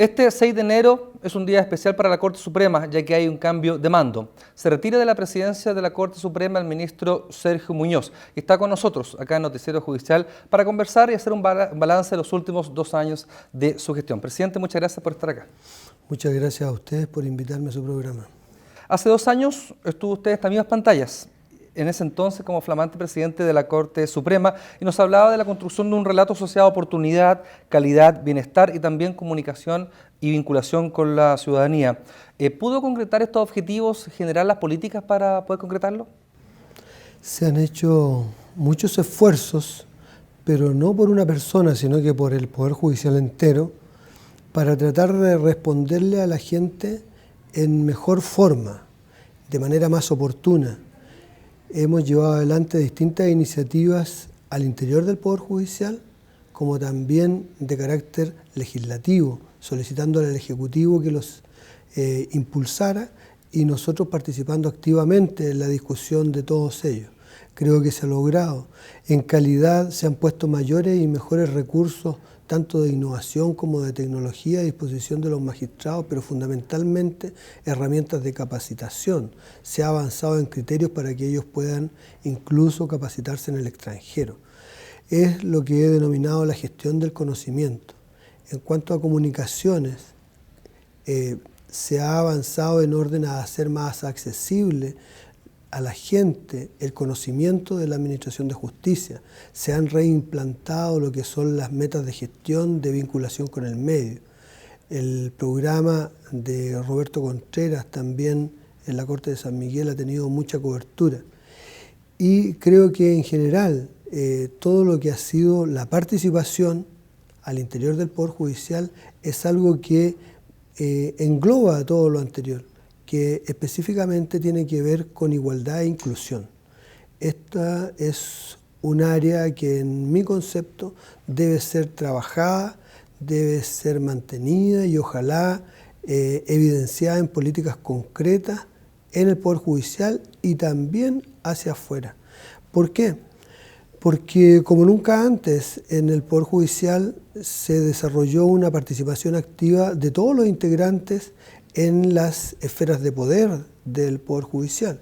Este 6 de enero es un día especial para la Corte Suprema, ya que hay un cambio de mando. Se retira de la presidencia de la Corte Suprema el ministro Sergio Muñoz y está con nosotros acá en Noticiero Judicial para conversar y hacer un balance de los últimos 2 años de su gestión. Presidente, muchas gracias por estar acá. Muchas gracias a ustedes por invitarme a su programa. Hace 2 años estuvo usted en estas mismas pantallas, en ese entonces como flamante presidente de la Corte Suprema, y nos hablaba de la construcción de un relato asociado a oportunidad, calidad, bienestar y también comunicación y vinculación con la ciudadanía. ¿Pudo concretar estos objetivos, generar las políticas para poder concretarlo? Se han hecho muchos esfuerzos, pero no por una persona, sino que por el Poder Judicial entero, para tratar de responderle a la gente en mejor forma, de manera más oportuna. Hemos llevado adelante distintas iniciativas al interior del Poder Judicial, como también de carácter legislativo, solicitándole al Ejecutivo que los impulsara y nosotros participando activamente en la discusión de todos ellos. Creo que se ha logrado. En calidad se han puesto mayores y mejores recursos, tanto de innovación como de tecnología, a disposición de los magistrados, pero fundamentalmente herramientas de capacitación. Se ha avanzado en criterios para que ellos puedan incluso capacitarse en el extranjero. Es lo que he denominado la gestión del conocimiento. En cuanto a comunicaciones, se ha avanzado en orden a hacer más accesible a la gente el conocimiento de la Administración de Justicia. Se han reimplantado lo que son las metas de gestión de vinculación con el medio. El programa de Roberto Contreras también en la Corte de San Miguel ha tenido mucha cobertura. Y creo que en general todo lo que ha sido la participación al interior del Poder Judicial es algo que engloba todo lo anterior, que específicamente tiene que ver con igualdad e inclusión. Esta es un área que en mi concepto debe ser trabajada, debe ser mantenida y ojalá evidenciada en políticas concretas en el Poder Judicial y también hacia afuera. ¿Por qué? Porque como nunca antes en el Poder Judicial se desarrolló una participación activa de todos los integrantes en las esferas de poder del Poder Judicial.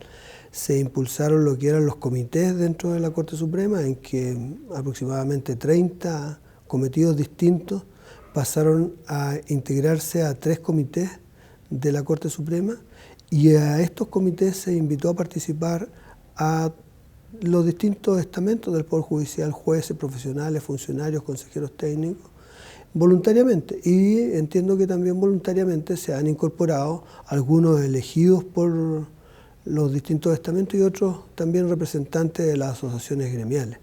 Se impulsaron lo que eran los comités dentro de la Corte Suprema, en que aproximadamente 30 cometidos distintos pasaron a integrarse a 3 comités de la Corte Suprema, y a estos comités se invitó a participar a los distintos estamentos del Poder Judicial, jueces, profesionales, funcionarios, consejeros técnicos, voluntariamente, y entiendo que también voluntariamente se han incorporado algunos elegidos por los distintos estamentos y otros también representantes de las asociaciones gremiales.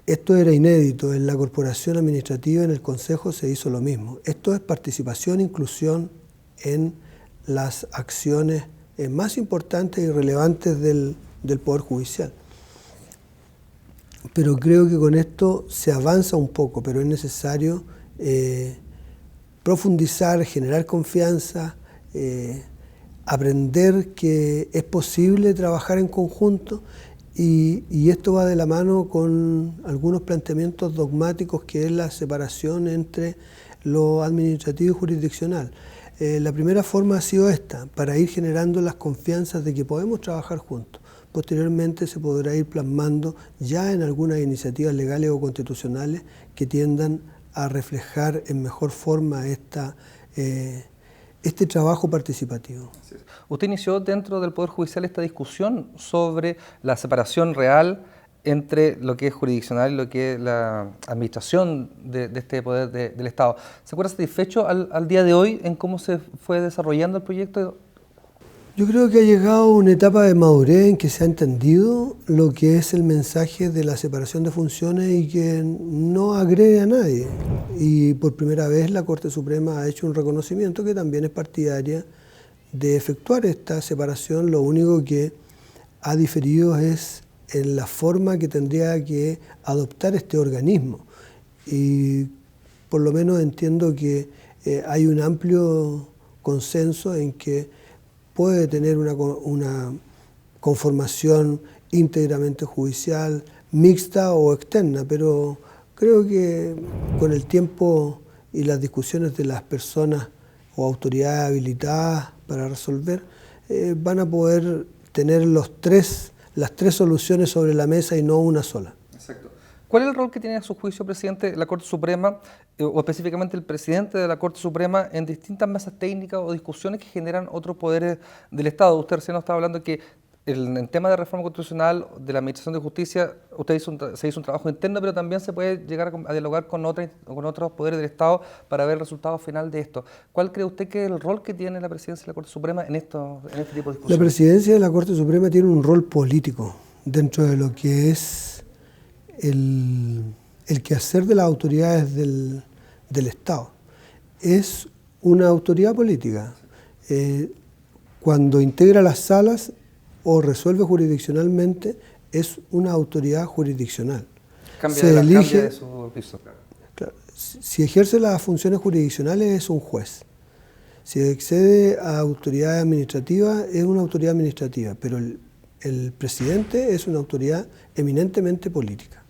Esto era inédito, en la corporación administrativa, en el Consejo se hizo lo mismo. Esto es participación e inclusión en las acciones más importantes y relevantes del Poder Judicial. Pero creo que con esto se avanza un poco, pero es necesario profundizar, generar confianza, aprender que es posible trabajar en conjunto y esto va de la mano con algunos planteamientos dogmáticos que es la separación entre lo administrativo y jurisdiccional. La primera forma ha sido esta, para ir generando las confianzas de que podemos trabajar juntos. Posteriormente se podrá ir plasmando ya en algunas iniciativas legales o constitucionales que tiendan a reflejar en mejor forma este trabajo participativo. Usted inició dentro del Poder Judicial esta discusión sobre la separación real entre lo que es jurisdiccional y lo que es la administración de este poder del Estado. ¿Se acuerda satisfecho al día de hoy en cómo se fue desarrollando el proyecto? Yo creo que ha llegado una etapa de madurez en que se ha entendido lo que es el mensaje de la separación de funciones y que no agrede a nadie. Y por primera vez la Corte Suprema ha hecho un reconocimiento que también es partidaria de efectuar esta separación. Lo único que ha diferido es en la forma que tendría que adoptar este organismo. Y por lo menos entiendo que hay un amplio consenso en que puede tener una conformación íntegramente judicial, mixta o externa, pero creo que con el tiempo y las discusiones de las personas o autoridades habilitadas para resolver, van a poder tener las tres soluciones sobre la mesa y no una sola. Exacto. ¿Cuál es el rol que tiene a su juicio, presidente, la Corte Suprema, o específicamente el presidente de la Corte Suprema, en distintas mesas técnicas o discusiones que generan otros poderes del Estado? Usted recién nos estaba hablando que en tema de reforma constitucional de la Administración de Justicia, usted se hizo un trabajo interno, pero también se puede llegar a dialogar con otros poderes del Estado para ver el resultado final de esto. ¿Cuál cree usted que es el rol que tiene la presidencia de la Corte Suprema en este tipo de discusiones? La presidencia de la Corte Suprema tiene un rol político dentro de lo que es el quehacer de las autoridades del Estado. Es una autoridad política. Cuando integra las salas o resuelve jurisdiccionalmente, es una autoridad jurisdiccional. Cambia de su piso. Claro, si ejerce las funciones jurisdiccionales es un juez. Si accede a autoridad administrativa es una autoridad administrativa, pero el presidente es una autoridad eminentemente política,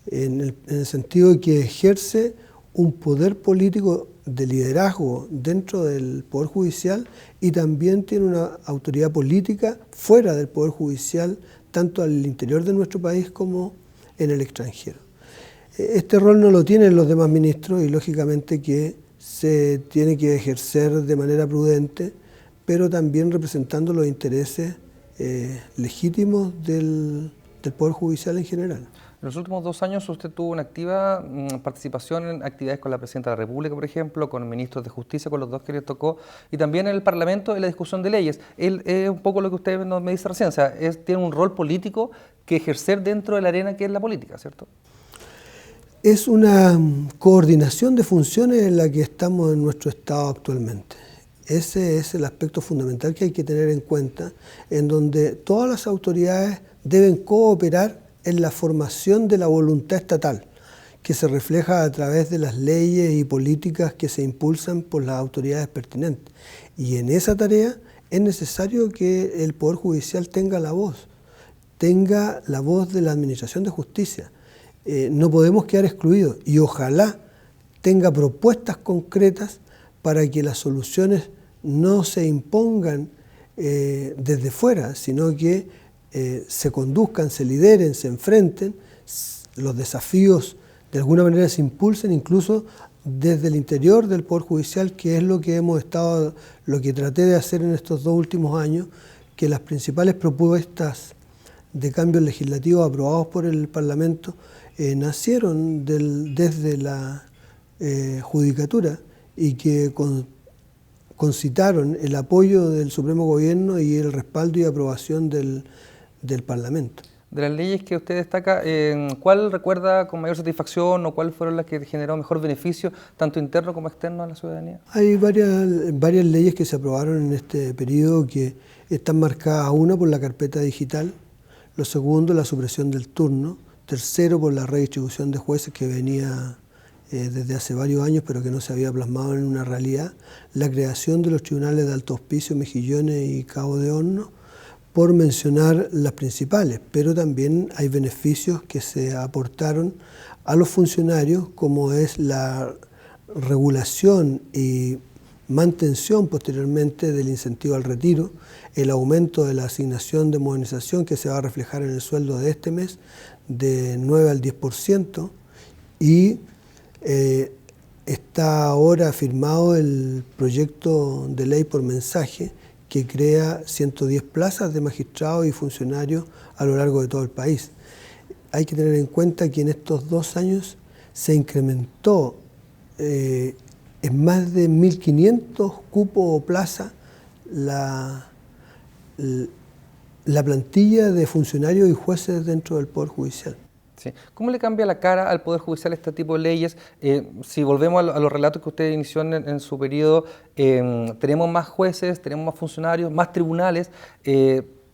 en el sentido de que ejerce un poder político de liderazgo dentro del Poder Judicial y también tiene una autoridad política fuera del Poder Judicial, tanto al interior de nuestro país como en el extranjero. Este rol no lo tienen los demás ministros y lógicamente que se tiene que ejercer de manera prudente, pero también representando los intereses legítimos del Poder Judicial en general. En los últimos 2 años usted tuvo una activa participación en actividades con la Presidenta de la República, por ejemplo, con ministros de Justicia, con los dos que le tocó, y también en el Parlamento en la discusión de leyes. Es un poco lo que usted me dice recién, o sea, tiene un rol político que ejercer dentro de la arena que es la política, ¿cierto? Es una coordinación de funciones en la que estamos en nuestro Estado actualmente. Ese es el aspecto fundamental que hay que tener en cuenta, en donde todas las autoridades deben cooperar en la formación de la voluntad estatal, que se refleja a través de las leyes y políticas que se impulsan por las autoridades pertinentes. Y en esa tarea es necesario que el Poder Judicial tenga la voz de la Administración de Justicia. No podemos quedar excluidos y ojalá tenga propuestas concretas para que las soluciones no se impongan desde fuera, sino que se conduzcan, se lideren, se enfrenten, los desafíos de alguna manera se impulsen incluso desde el interior del Poder Judicial, que es lo que lo que traté de hacer en estos 2 últimos años, que las principales propuestas de cambios legislativos aprobados por el Parlamento nacieron desde la Judicatura y que concitaron el apoyo del Supremo Gobierno y el respaldo y aprobación del Parlamento. De las leyes que usted destaca, ¿cuál recuerda con mayor satisfacción o cuáles fueron las que generaron mejor beneficio, tanto interno como externo a la ciudadanía? Hay varias leyes que se aprobaron en este periodo que están marcadas, una por la carpeta digital, lo segundo la supresión del turno, tercero por la redistribución de jueces que venía desde hace varios años pero que no se había plasmado en una realidad, la creación de los tribunales de Alto Hospicio, Mejillones y Cabo de Horno, por mencionar las principales, pero también hay beneficios que se aportaron a los funcionarios, como es la regulación y mantención posteriormente del incentivo al retiro, el aumento de la asignación de modernización que se va a reflejar en el sueldo de este mes de 9 al 10%, y está ahora firmado el proyecto de ley por mensaje que crea 110 plazas de magistrados y funcionarios a lo largo de todo el país. Hay que tener en cuenta que en estos 2 años se incrementó en más de 1.500 cupos o plazas la plantilla de funcionarios y jueces dentro del Poder Judicial. Sí. ¿Cómo le cambia la cara al Poder Judicial este tipo de leyes? Si volvemos a los relatos que usted inició en su periodo, tenemos más jueces, tenemos más funcionarios, más tribunales,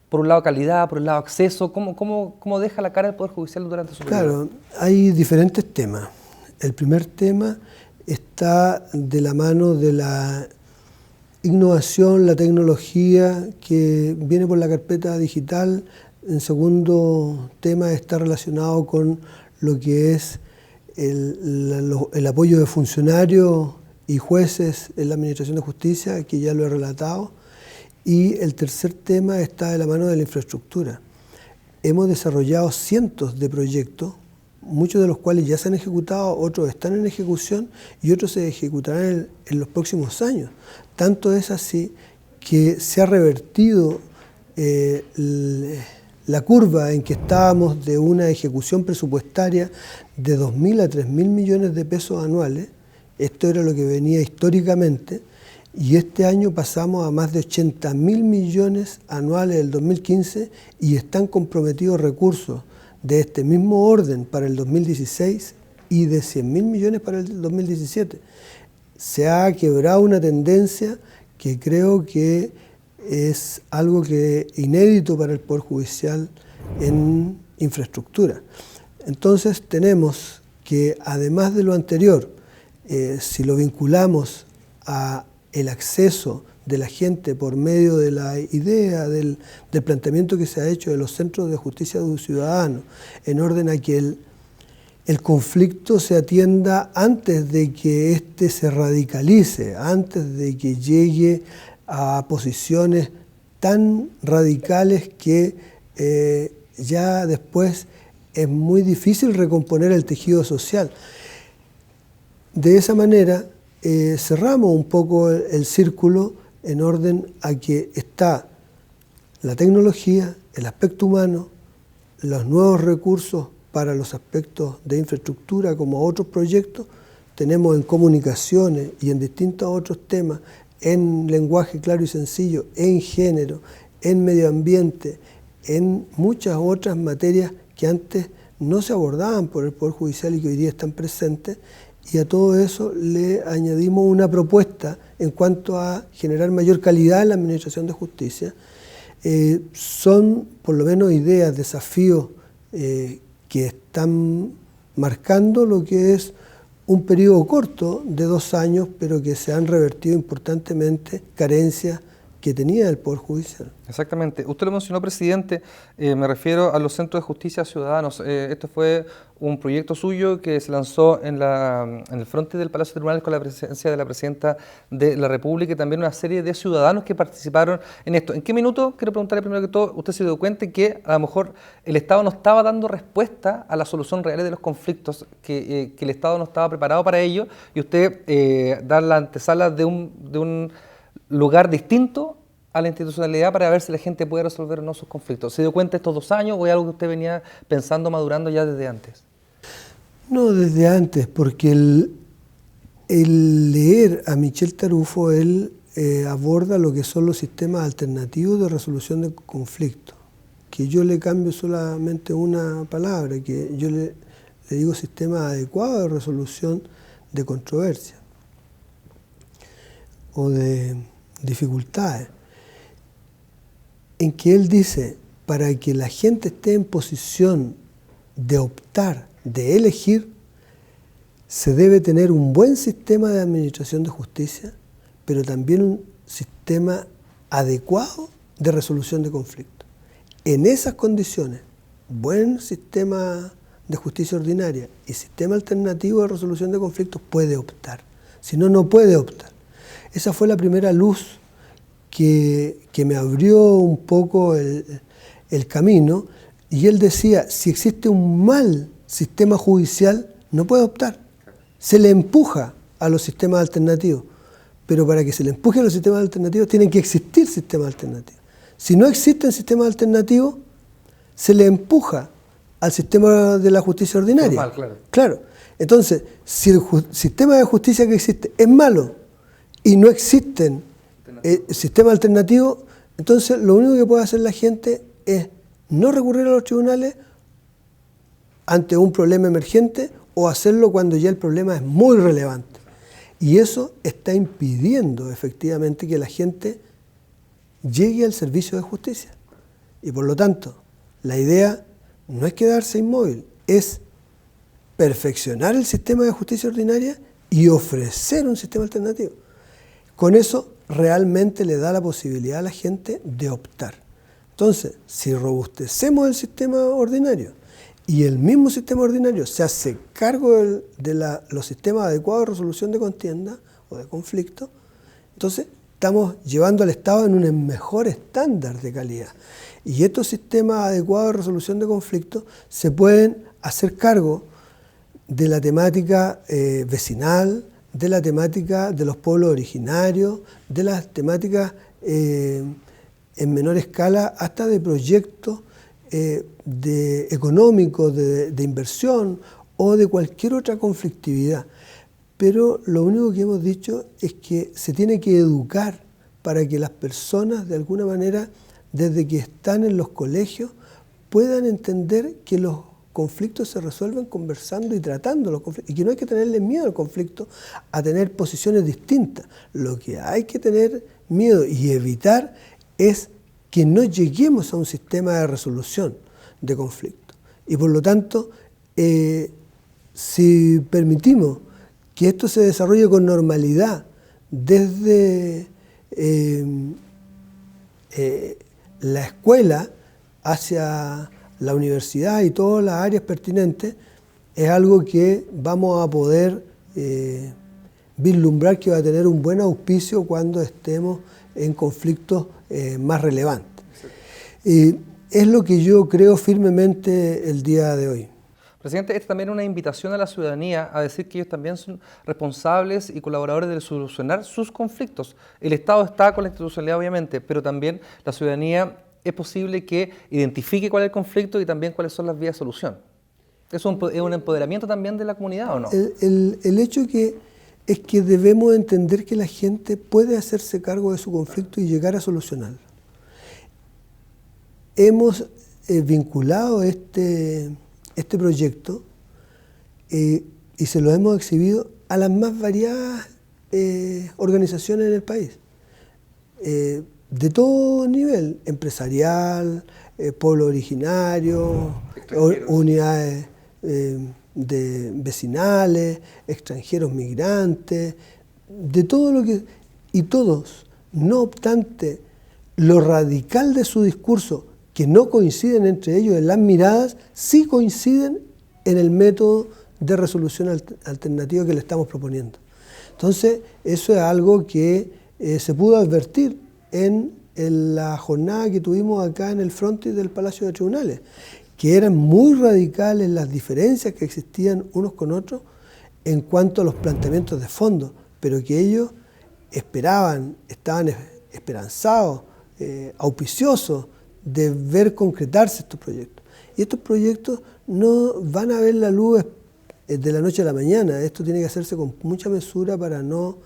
por un lado calidad, por un lado acceso. ¿Cómo deja la cara el Poder Judicial durante su periodo? Claro, hay diferentes temas. El primer tema está de la mano de la innovación, la tecnología que viene por la carpeta digital. En segundo tema está relacionado con lo que es el apoyo de funcionarios y jueces en la Administración de Justicia, que ya lo he relatado, y el tercer tema está de la mano de la infraestructura. Hemos desarrollado cientos de proyectos, muchos de los cuales ya se han ejecutado, otros están en ejecución y otros se ejecutarán en los próximos años. Tanto es así que se ha revertido la curva en que estábamos de una ejecución presupuestaria de 2.000 a 3.000 millones de pesos anuales. Esto era lo que venía históricamente, y este año pasamos a más de 80.000 millones anuales del 2015 y están comprometidos recursos de este mismo orden para el 2016 y de 100.000 millones para el 2017. Se ha quebrado una tendencia que creo que es algo que inédito para el Poder Judicial en infraestructura. Entonces tenemos que, además de lo anterior, si lo vinculamos a el acceso de la gente por medio de la idea del planteamiento que se ha hecho de los centros de justicia de los ciudadanos, en orden a que el conflicto se atienda antes de que éste se radicalice, antes de que llegue a posiciones tan radicales que ya después es muy difícil recomponer el tejido social. De esa manera cerramos un poco el círculo en orden a que está la tecnología, el aspecto humano, los nuevos recursos para los aspectos de infraestructura como otros proyectos. Tenemos en comunicaciones y en distintos otros temas, en lenguaje claro y sencillo, en género, en medio ambiente, en muchas otras materias que antes no se abordaban por el Poder Judicial y que hoy día están presentes, y a todo eso le añadimos una propuesta en cuanto a generar mayor calidad en la Administración de Justicia. Son por lo menos ideas, desafíos que están marcando lo que es un periodo corto de 2 años, pero que se han revertido importantemente carencias que tenía el Poder Judicial. Exactamente. Usted lo mencionó, presidente, me refiero a los centros de justicia ciudadanos. Esto fue un proyecto suyo que se lanzó en el frente del Palacio de Tribunales con la presencia de la Presidenta de la República y también una serie de ciudadanos que participaron en esto. ¿En qué minuto, quiero preguntarle primero que todo, usted se dio cuenta que a lo mejor el Estado no estaba dando respuesta a la solución real de los conflictos, que el Estado no estaba preparado para ello, y usted dar la antesala de un lugar distinto a la institucionalidad para ver si la gente puede resolver o no sus conflictos? ¿Se dio cuenta estos 2 años o es algo que usted venía pensando, madurando ya desde antes? No, desde antes, porque el leer a Michel Tarufo, él aborda lo que son los sistemas alternativos de resolución de conflictos, que yo le cambio solamente una palabra, que yo le digo sistema adecuado de resolución de controversia o de dificultades, en que él dice, para que la gente esté en posición de optar, de elegir, se debe tener un buen sistema de administración de justicia, pero también un sistema adecuado de resolución de conflictos. En esas condiciones, buen sistema de justicia ordinaria y sistema alternativo de resolución de conflictos puede optar, si no, no puede optar. Esa fue la primera luz que me abrió un poco el camino, y él decía, si existe un mal sistema judicial, no puede optar. Se le empuja a los sistemas alternativos, pero para que se le empuje a los sistemas alternativos tienen que existir sistemas alternativos. Si no existen sistemas alternativos, se le empuja al sistema de la justicia ordinaria. Normal, claro. Claro. Entonces, si el sistema de justicia que existe es malo y no existen sistemas alternativos, entonces lo único que puede hacer la gente es no recurrir a los tribunales ante un problema emergente o hacerlo cuando ya el problema es muy relevante. Y eso está impidiendo efectivamente que la gente llegue al servicio de justicia. Y por lo tanto, la idea no es quedarse inmóvil, es perfeccionar el sistema de justicia ordinaria y ofrecer un sistema alternativo. Con eso realmente le da la posibilidad a la gente de optar. Entonces, si robustecemos el sistema ordinario y el mismo sistema ordinario se hace cargo de los sistemas adecuados de resolución de contienda o de conflicto, entonces estamos llevando al Estado en un mejor estándar de calidad. Y estos sistemas adecuados de resolución de conflictos se pueden hacer cargo de la temática vecinal, de la temática de los pueblos originarios, de las temáticas en menor escala, hasta de proyectos económicos, de inversión o de cualquier otra conflictividad. Pero lo único que hemos dicho es que se tiene que educar para que las personas, de alguna manera, desde que están en los colegios, puedan entender que los conflictos se resuelven conversando y tratando los conflictos, y que no hay que tenerle miedo al conflicto, a tener posiciones distintas. Lo que hay que tener miedo y evitar es que no lleguemos a un sistema de resolución de conflictos. Y por lo tanto, si permitimos que esto se desarrolle con normalidad desde la escuela hacia la universidad y todas las áreas pertinentes, es algo que vamos a poder vislumbrar que va a tener un buen auspicio cuando estemos en conflictos más relevantes. Es lo que yo creo firmemente el día de hoy. Presidente, esta también es una invitación a la ciudadanía a decir que ellos también son responsables y colaboradores de solucionar sus conflictos. El Estado está con la institucionalidad, obviamente, pero también la ciudadanía es posible que identifique cuál es el conflicto y también cuáles son las vías de solución. ¿Eso es un empoderamiento también de la comunidad o no? El hecho es que debemos entender que la gente puede hacerse cargo de su conflicto y llegar a solucionarlo. Hemos vinculado este proyecto y se lo hemos exhibido a las más variadas organizaciones en el país, de todo nivel, empresarial, pueblo originario, unidades vecinales, extranjeros migrantes, de todo lo que... Y todos, no obstante lo radical de su discurso, que no coinciden entre ellos en las miradas, sí coinciden en el método de resolución alternativa que le estamos proponiendo. Entonces, eso es algo que se pudo advertir en la jornada que tuvimos acá en el frontis del Palacio de Tribunales, que eran muy radicales las diferencias que existían unos con otros en cuanto a los planteamientos de fondo, pero que ellos estaban esperanzados, auspiciosos, de ver concretarse estos proyectos. Y estos proyectos no van a ver la luz de la noche a la mañana. Esto tiene que hacerse con mucha mesura para no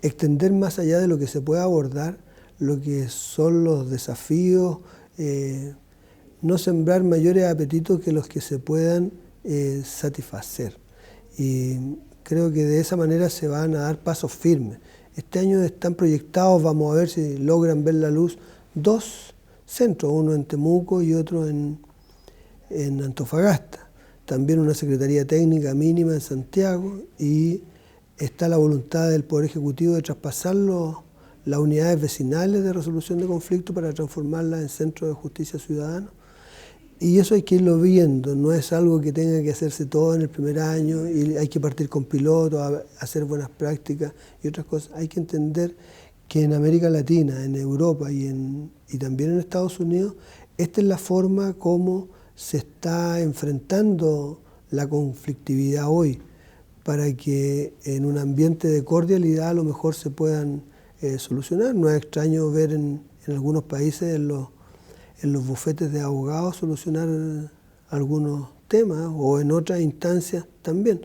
extender más allá de lo que se pueda abordar, lo que son los desafíos, no sembrar mayores apetitos que los que se puedan satisfacer. Y creo que de esa manera se van a dar pasos firmes. Este año están proyectados, vamos a ver si logran ver la luz, 2 centros, uno en Temuco y otro en Antofagasta. También una secretaría técnica mínima en Santiago, y está la voluntad del Poder Ejecutivo de traspasar las unidades vecinales de resolución de conflictos para transformarlas en centros de justicia ciudadana. Y eso hay que irlo viendo, no es algo que tenga que hacerse todo en el primer año y hay que partir con pilotos, hacer buenas prácticas y otras cosas. Hay que entender que en América Latina, en Europa y también en Estados Unidos, esta es la forma como se está enfrentando la conflictividad hoy, para que en un ambiente de cordialidad a lo mejor se puedan solucionar. No es extraño ver en algunos países, en los bufetes de abogados, solucionar algunos temas, o en otras instancias también.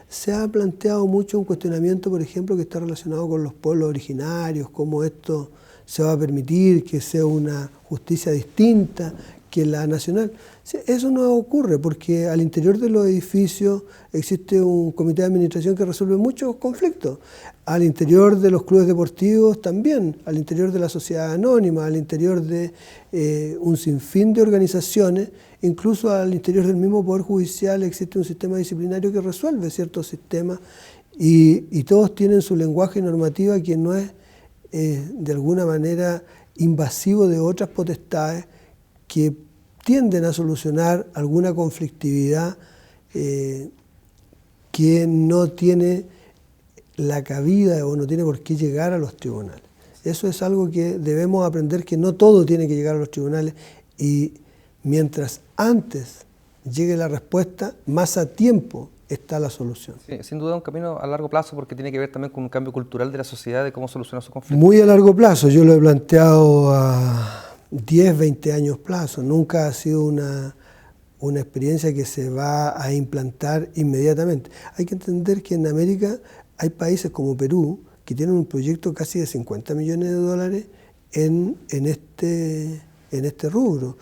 Se ha planteado mucho un cuestionamiento, por ejemplo, que está relacionado con los pueblos originarios, cómo esto se va a permitir, que sea una justicia distinta que la nacional. Eso no ocurre, porque al interior de los edificios existe un comité de administración que resuelve muchos conflictos. Al interior de los clubes deportivos también, al interior de la sociedad anónima, al interior de un sinfín de organizaciones, incluso al interior del mismo Poder Judicial existe un sistema disciplinario que resuelve ciertos sistemas, y todos tienen su lenguaje y normativa que no es de alguna manera invasivo de otras potestades que tienden a solucionar alguna conflictividad que no tiene la cabida o no tiene por qué llegar a los tribunales. Eso es algo que debemos aprender, que no todo tiene que llegar a los tribunales, y mientras antes llegue la respuesta, más a tiempo está la solución. Sí, sin duda un camino a largo plazo, porque tiene que ver también con un cambio cultural de la sociedad, de cómo solucionar esos conflictos. Muy a largo plazo, yo lo he planteado a 10, 20 años plazo. Nunca ha sido una experiencia que se va a implantar inmediatamente. Hay que entender que en América hay países como Perú que tienen un proyecto casi de 50 millones de dólares en este rubro.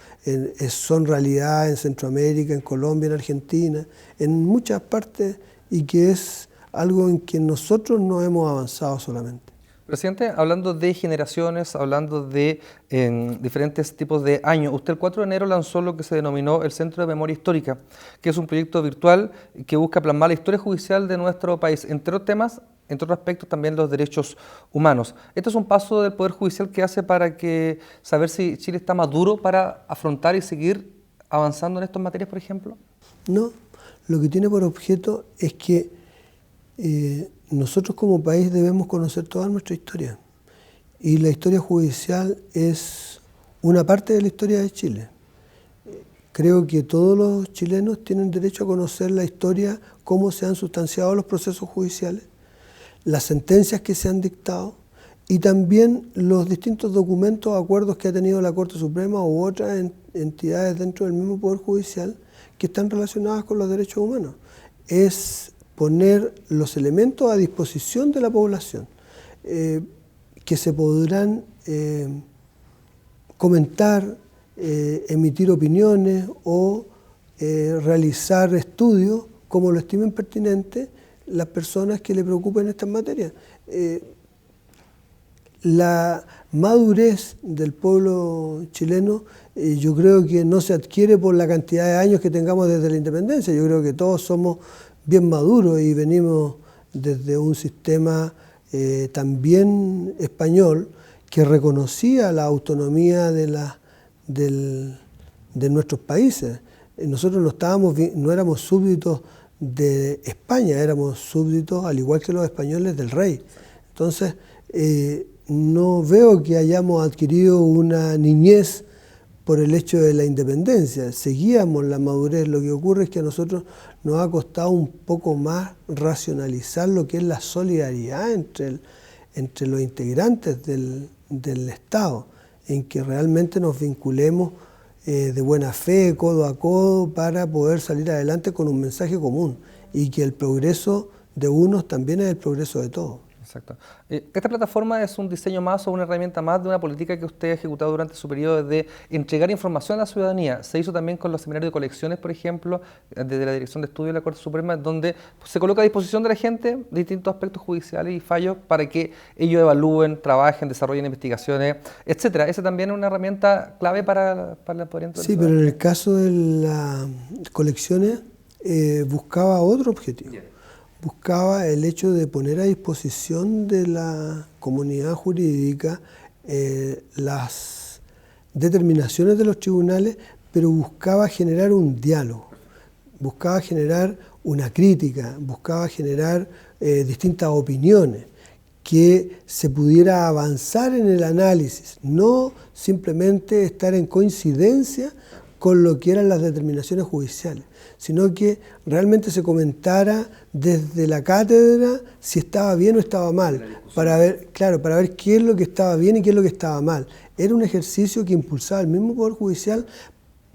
Son realidad en Centroamérica, en Colombia, en Argentina, en muchas partes, y que es algo en que nosotros no hemos avanzado solamente. Presidente, hablando de generaciones, hablando de diferentes tipos de años, usted el 4 de enero lanzó lo que se denominó el Centro de Memoria Histórica, que es un proyecto virtual que busca plasmar la historia judicial de nuestro país, entre otros temas, entre otros aspectos también los derechos humanos. ¿Esto es un paso del Poder Judicial que hace para saber si Chile está maduro para afrontar y seguir avanzando en estas materias, por ejemplo? No, lo que tiene por objeto es que nosotros como país debemos conocer toda nuestra historia, y la historia judicial es una parte de la historia de Chile. Creo que todos los chilenos tienen derecho a conocer la historia, cómo se han sustanciado los procesos judiciales, las sentencias que se han dictado, y también los distintos documentos, acuerdos que ha tenido la Corte Suprema u otras entidades dentro del mismo Poder Judicial que están relacionadas con los derechos humanos. Es poner los elementos a disposición de la población, que se podrán comentar, emitir opiniones o realizar estudios como lo estimen pertinente las personas que le preocupen estas materias. La madurez del pueblo chileno yo creo que no se adquiere por la cantidad de años que tengamos desde la independencia. Yo creo que todos somos bien maduros y venimos desde un sistema también español que reconocía la autonomía de nuestros países. Nosotros no éramos súbditos de España, éramos súbditos, al igual que los españoles, del rey. Entonces, no veo que hayamos adquirido una niñez por el hecho de la independencia. Seguíamos la madurez. Lo que ocurre es que a nosotros nos ha costado un poco más racionalizar lo que es la solidaridad entre los integrantes del Estado, en que realmente nos vinculemos de buena fe, codo a codo, para poder salir adelante con un mensaje común, y que el progreso de unos también es el progreso de todos. Exacto. ¿Esta plataforma es un diseño más o una herramienta más de una política que usted ha ejecutado durante su periodo de entregar información a la ciudadanía? Se hizo también con los seminarios de colecciones, por ejemplo, desde la Dirección de Estudios de la Corte Suprema, donde se coloca a disposición de la gente distintos aspectos judiciales y fallos para que ellos evalúen, trabajen, desarrollen investigaciones, etcétera. ¿Esa también es una herramienta clave para el empoderamiento? Sí, pero en el caso de las colecciones buscaba otro objetivo. Buscaba el hecho de poner a disposición de la comunidad jurídica las determinaciones de los tribunales, pero buscaba generar un diálogo, buscaba generar una crítica, buscaba generar distintas opiniones, que se pudiera avanzar en el análisis, no simplemente estar en coincidencia con lo que eran las determinaciones judiciales, sino que realmente se comentara desde la cátedra si estaba bien o estaba mal, para ver qué es lo que estaba bien y qué es lo que estaba mal. Era un ejercicio que impulsaba el mismo Poder Judicial,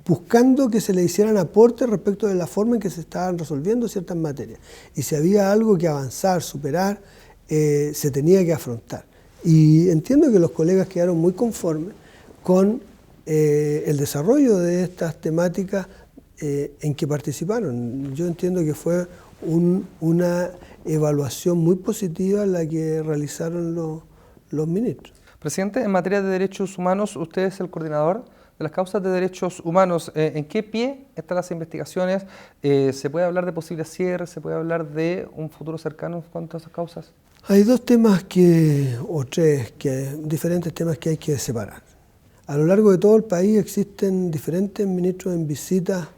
buscando que se le hicieran aportes respecto de la forma en que se estaban resolviendo ciertas materias. Y si había algo que avanzar, superar, se tenía que afrontar. Y entiendo que los colegas quedaron muy conformes con el desarrollo de estas temáticas en que participaron. Yo entiendo que fue una evaluación muy positiva la que realizaron los ministros. Presidente, en materia de derechos humanos, usted es el coordinador de las causas de derechos humanos. ¿En qué pie están las investigaciones? ¿Se puede hablar de posibles cierres? ¿Se puede hablar de un futuro cercano en cuanto a esas causas? Hay diferentes temas que hay que separar. A lo largo de todo el país existen diferentes ministros en visita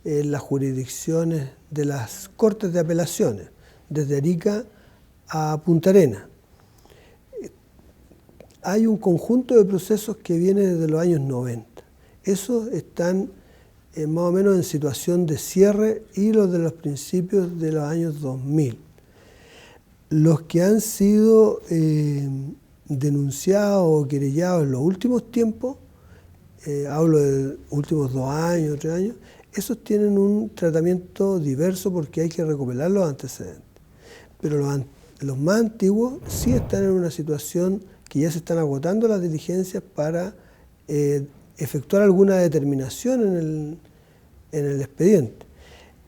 en las jurisdicciones de las Cortes de Apelaciones, desde Arica a Punta Arenas. Hay un conjunto de procesos que viene desde los años 90. Esos están más o menos en situación de cierre y los de los principios de los años 2000. Los que han sido denunciados o querellados en los últimos tiempos, hablo de los últimos 2 años, 3 años, esos tienen un tratamiento diverso porque hay que recopilar los antecedentes. Pero los más antiguos sí están en una situación que ya se están agotando las diligencias para efectuar alguna determinación en el expediente.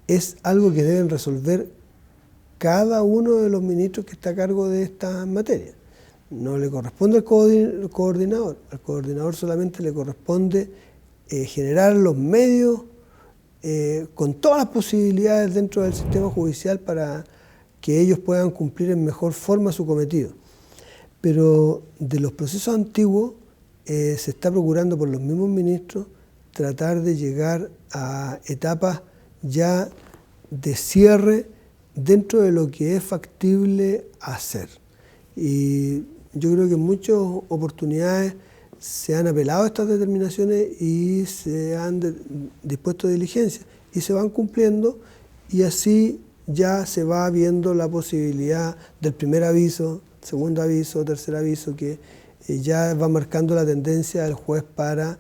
Es algo que deben resolver cada uno de los ministros que está a cargo de esta materia. No le corresponde al coordinador. Al coordinador solamente le corresponde generar los medios con todas las posibilidades dentro del sistema judicial para que ellos puedan cumplir en mejor forma su cometido. Pero de los procesos antiguos se está procurando por los mismos ministros tratar de llegar a etapas ya de cierre dentro de lo que es factible hacer. Y yo creo que en muchas oportunidades se han apelado a estas determinaciones y se han dispuesto diligencias y se van cumpliendo, y así ya se va viendo la posibilidad del primer aviso, segundo aviso, tercer aviso, que ya va marcando la tendencia del juez para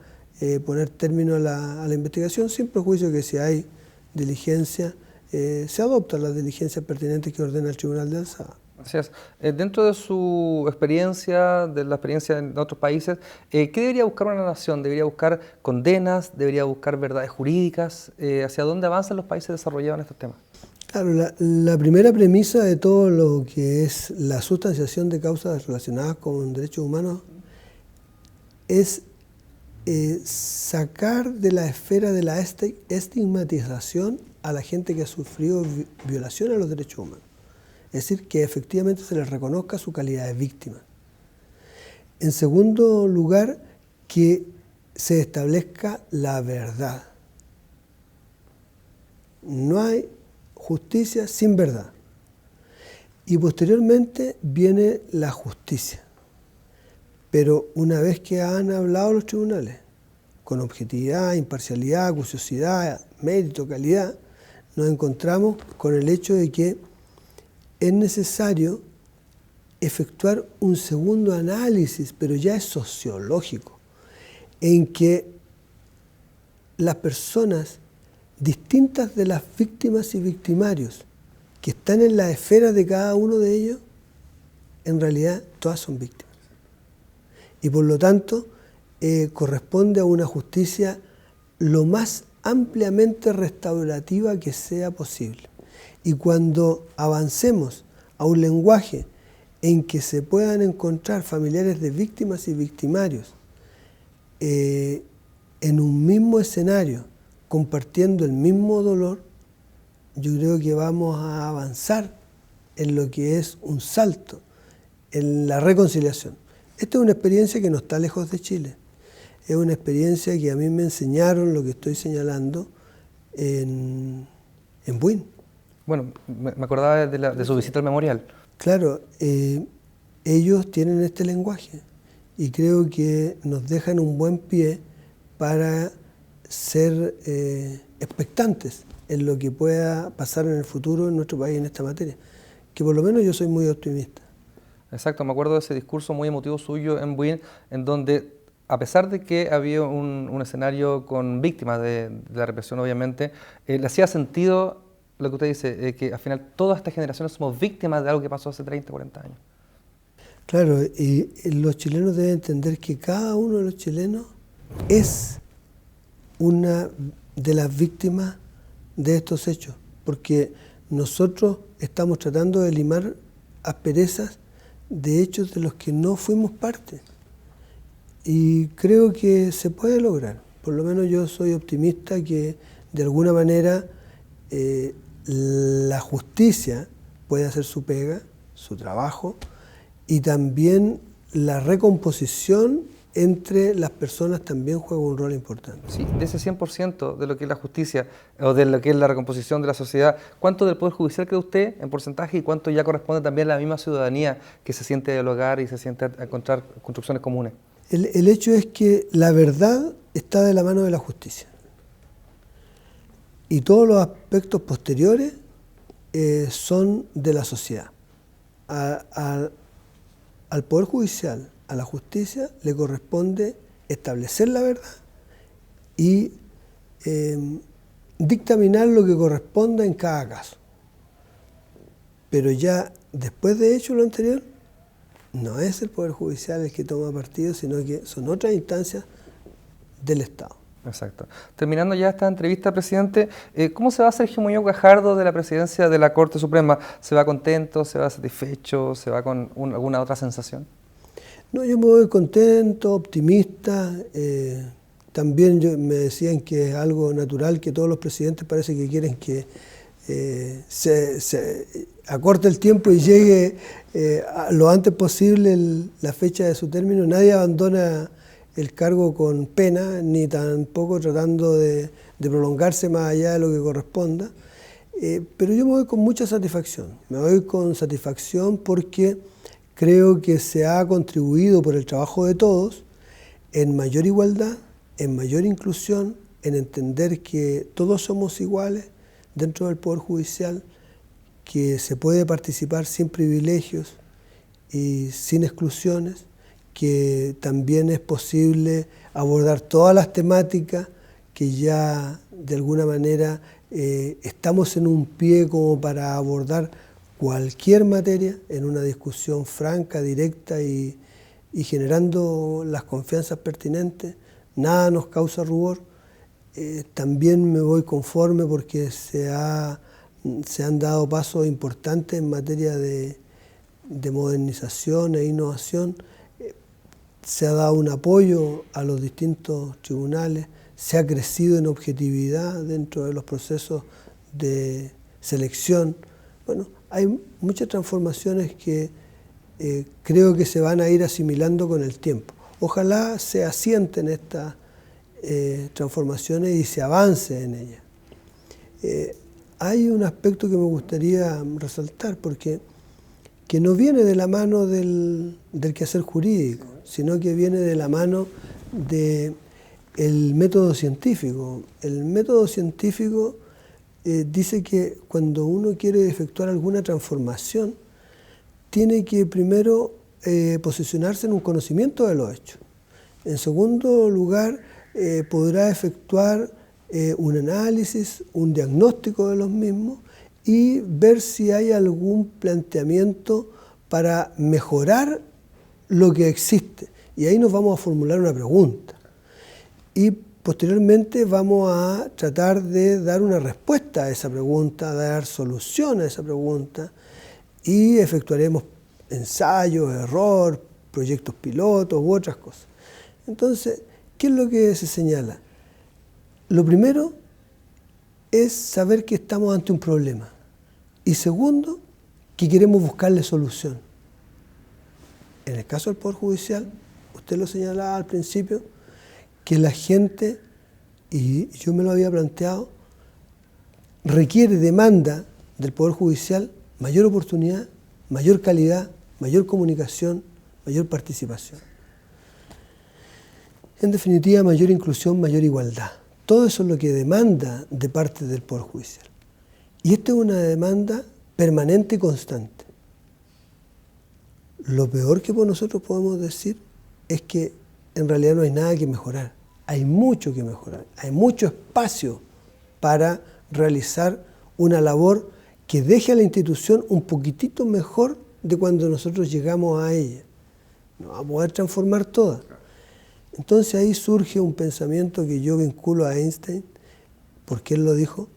poner término a la investigación, sin perjuicio que si hay diligencia, se adoptan las diligencias pertinentes que ordena el Tribunal de Alzada. Así es. Dentro de su experiencia, de la experiencia en otros países, ¿qué debería buscar una nación? ¿Debería buscar condenas? ¿Debería buscar verdades jurídicas? ¿Hacia dónde avanzan los países desarrollados en estos temas? Claro, la primera premisa de todo lo que es la sustanciación de causas relacionadas con derechos humanos es sacar de la esfera de la estigmatización a la gente que ha sufrido violaciones a los derechos humanos. Es decir, que efectivamente se les reconozca su calidad de víctima. En segundo lugar, que se establezca la verdad. No hay justicia sin verdad. Y posteriormente viene la justicia. Pero una vez que han hablado los tribunales, con objetividad, imparcialidad, acuciosidad, mérito, calidad, nos encontramos con el hecho de que es necesario efectuar un segundo análisis, pero ya es sociológico, en que las personas distintas de las víctimas y victimarios que están en la esfera de cada uno de ellos, en realidad todas son víctimas. Y por lo tanto, corresponde a una justicia lo más ampliamente restaurativa que sea posible. Y cuando avancemos a un lenguaje en que se puedan encontrar familiares de víctimas y victimarios en un mismo escenario, compartiendo el mismo dolor, yo creo que vamos a avanzar en lo que es un salto, en la reconciliación. Esta es una experiencia que no está lejos de Chile. Es una experiencia que a mí me enseñaron lo que estoy señalando en Buin. Bueno, me acordaba de su visita al memorial. Claro, ellos tienen este lenguaje y creo que nos dejan un buen pie para ser expectantes en lo que pueda pasar en el futuro en nuestro país en esta materia, que por lo menos yo soy muy optimista. Exacto, me acuerdo de ese discurso muy emotivo suyo en Buin, en donde, a pesar de que había un escenario con víctimas de la represión, obviamente, le hacía sentido lo que usted dice, que al final todas estas generaciones somos víctimas de algo que pasó hace 30, 40 años. Claro, y los chilenos deben entender que cada uno de los chilenos es una de las víctimas de estos hechos, porque nosotros estamos tratando de limar asperezas de hechos de los que no fuimos parte. Y creo que se puede lograr. Por lo menos yo soy optimista que de alguna manera la justicia puede hacer su pega, su trabajo, y también la recomposición entre las personas también juega un rol importante. Sí, de ese 100% de lo que es la justicia o de lo que es la recomposición de la sociedad, ¿cuánto del Poder Judicial cree usted en porcentaje y cuánto ya corresponde también a la misma ciudadanía que se siente a dialogar y se siente a encontrar construcciones comunes? El hecho es que la verdad está de la mano de la justicia y todos los aspectos posteriores son de la sociedad. Al Poder Judicial, a la justicia, le corresponde establecer la verdad y dictaminar lo que corresponda en cada caso. Pero ya después de hecho lo anterior, no es el Poder Judicial el que toma partido, sino que son otras instancias del Estado. Exacto. Terminando ya esta entrevista, presidente, ¿cómo se va Sergio Muñoz Gajardo de la presidencia de la Corte Suprema? ¿Se va contento, se va satisfecho, se va con alguna otra sensación? No, yo me voy contento, optimista. También me decían que es algo natural, que todos los presidentes parece que quieren que se acorte el tiempo y llegue lo antes posible la fecha de su término. Nadie abandona el cargo con pena, ni tampoco tratando de prolongarse más allá de lo que corresponda. Pero yo me voy con mucha satisfacción. Me voy con satisfacción porque creo que se ha contribuido por el trabajo de todos en mayor igualdad, en mayor inclusión, en entender que todos somos iguales dentro del Poder Judicial, que se puede participar sin privilegios y sin exclusiones, que también es posible abordar todas las temáticas, que ya de alguna manera estamos en un pie como para abordar cualquier materia en una discusión franca, directa y generando las confianzas pertinentes. Nada nos causa rubor. También me voy conforme porque se han dado pasos importantes en materia de modernización e innovación. Se ha dado un apoyo a los distintos tribunales, se ha crecido en objetividad dentro de los procesos de selección. Bueno, hay muchas transformaciones que creo que se van a ir asimilando con el tiempo. Ojalá se asienten estas transformaciones y se avance en ellas. Hay un aspecto que me gustaría resaltar, porque que no viene de la mano del quehacer jurídico, sino que viene de la mano del método científico. El método científico dice que cuando uno quiere efectuar alguna transformación, tiene que primero posicionarse en un conocimiento de los hechos. En segundo lugar, podrá efectuar un análisis, un diagnóstico de los mismos y ver si hay algún planteamiento para mejorar lo que existe. Y ahí nos vamos a formular una pregunta. Y posteriormente vamos a tratar de dar una respuesta a esa pregunta, dar solución a esa pregunta, y efectuaremos ensayos, error, proyectos pilotos u otras cosas. Entonces, ¿qué es lo que se señala? Lo primero es saber que estamos ante un problema. Y segundo, que queremos buscarle solución. En el caso del Poder Judicial, usted lo señalaba al principio, que la gente, y yo me lo había planteado, demanda del Poder Judicial mayor oportunidad, mayor calidad, mayor comunicación, mayor participación. En definitiva, mayor inclusión, mayor igualdad. Todo eso es lo que demanda de parte del Poder Judicial. Y esta es una demanda permanente y constante. Lo peor que nosotros podemos decir es que en realidad no hay nada que mejorar. Hay mucho que mejorar. Hay mucho espacio para realizar una labor que deje a la institución un poquitito mejor de cuando nosotros llegamos a ella. No va a poder transformar toda. Entonces ahí surge un pensamiento que yo vinculo a Einstein, porque él lo dijo,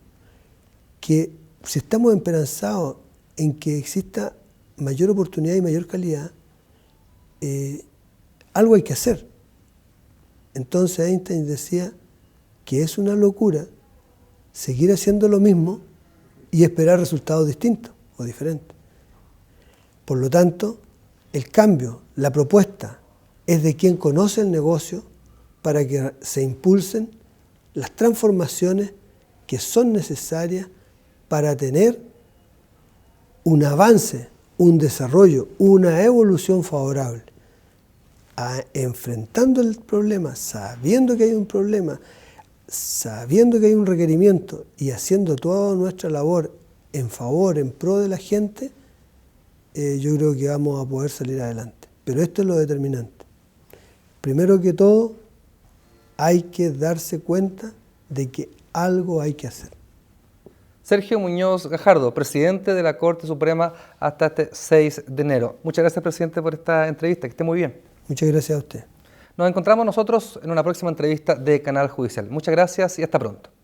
que si estamos esperanzados en que exista mayor oportunidad y mayor calidad, algo hay que hacer. Entonces Einstein decía que es una locura seguir haciendo lo mismo y esperar resultados distintos o diferentes. Por lo tanto, el cambio, la propuesta, es de quien conoce el negocio para que se impulsen las transformaciones que son necesarias para tener un avance, un desarrollo, una evolución favorable. Enfrentando el problema, sabiendo que hay un problema, sabiendo que hay un requerimiento y haciendo toda nuestra labor en favor, en pro de la gente, yo creo que vamos a poder salir adelante. Pero esto es lo determinante. Primero que todo, hay que darse cuenta de que algo hay que hacer. Sergio Muñoz Gajardo, presidente de la Corte Suprema hasta este 6 de enero. Muchas gracias, presidente, por esta entrevista. Que esté muy bien. Muchas gracias a usted. Nos encontramos nosotros en una próxima entrevista de Canal Judicial. Muchas gracias y hasta pronto.